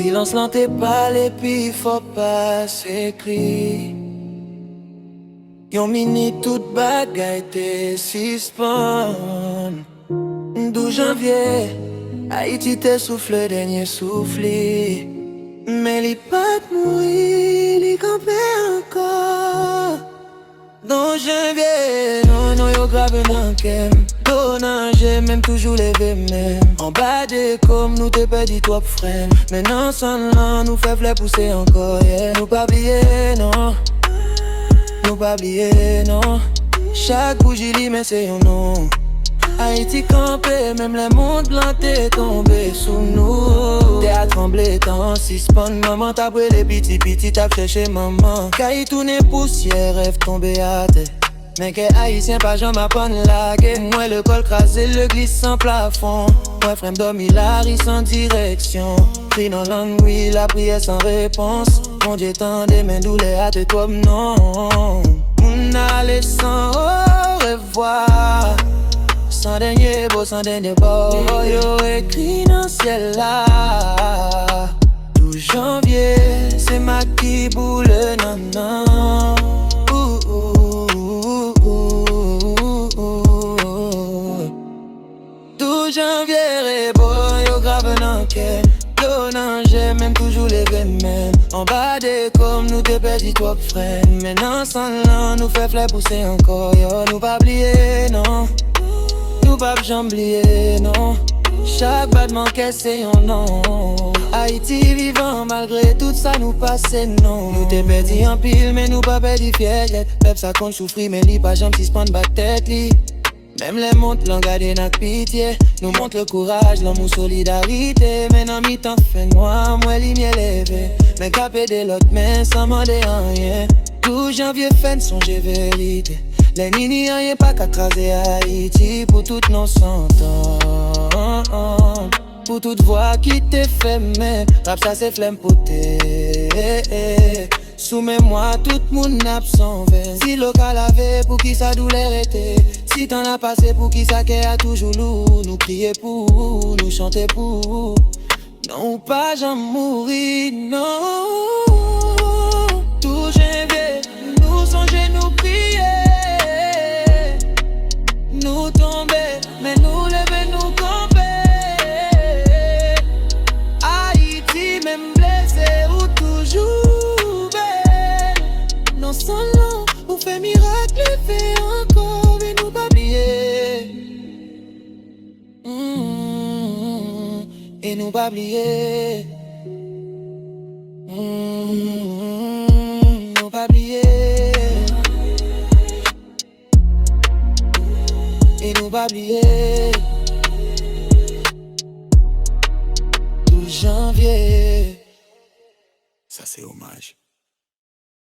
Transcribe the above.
Silence lan te pale pi faut pas s'écrit. Yon minute tout bagay te suspend. 12 janvier, Haïti te souffle dernier souffle. Mais li pas mouri, li campé encore. 12 janvier, non yo grave nan kem. Donan j'ai même toujours levé même. En bas des comme nous te perdu trop frère. Maintenant sans là nous fait fleur pousser encore yeah. Nous pas oublier non. Nous pas oublier non. Chaque bougie li mais c'est un nom. Haïti campé, même les mondes blancs t'es tombé sous nous. T'es à trembler, t'en suspend. Maman t'a brûlé, petit, t'as cherché maman. Caille tourné poussière, rêve tombé à terre. Mais que haïtien pas jamais apprendre la guerre. Moi le col crasé, le glisse sans plafond. Moi frère dormi la rit sans direction. Pris dans l'ennui, la prière sans réponse. Mon Dieu tendait mes douleurs à te toi non. On allait sans au revoir. Sans dernier beau, sans dernier beau. Yo écrit dans le ciel là. 12 janvier, c'est ma qui boule non. 12 janvier, beau, yo grave nan ke. Yo nan j'ai même toujours levé même. En bas des comme nous te perdu trop frère. Maintenant sans l'an, nous fait fleur pousser encore. Yo nous pas oublier non. Nous pas j'oublier non. Chaque battement c'est un nom. Haïti vivant malgré tout ça nous passe non. Nous t'es perdu en pile mais nous pas perdu fierté. Peuple ça compte souffrir mais li pas jamais si prendre back tête li. Même les montres l'ont gardé n'a pitié. Nous montre le courage, l'amour, solidarité. Mais non mi-temps fait noir, moi lumière levée. Mais capé de l'autre main sans demander rien. 12 janvier fait songer vérité. Les nini rien pas qu'à craser Haïti. Pour toutes nos sentons. Pour toute voix qui te fait mais rap ça c'est flemme poté. Soumets-moi tout moun absent. Si local avait pour qui sa douleur était. Si t'en as passé pour qui ça qu'est a toujours lourd. Nous crier pour, nous chanter pour. Non pas j'en mourir, non. Tout janvier, nous songer, nous prier. Nous tomber, mais nous lever, nous camper. Haïti même blessé ou toujours belle. Non sans l'an, ou fait miracle, fait encore. Et nous pas oublier. Et nous pas oublier. Nous pas oublier. Et nous pas oublier. 12 janvier. Ça c'est hommage.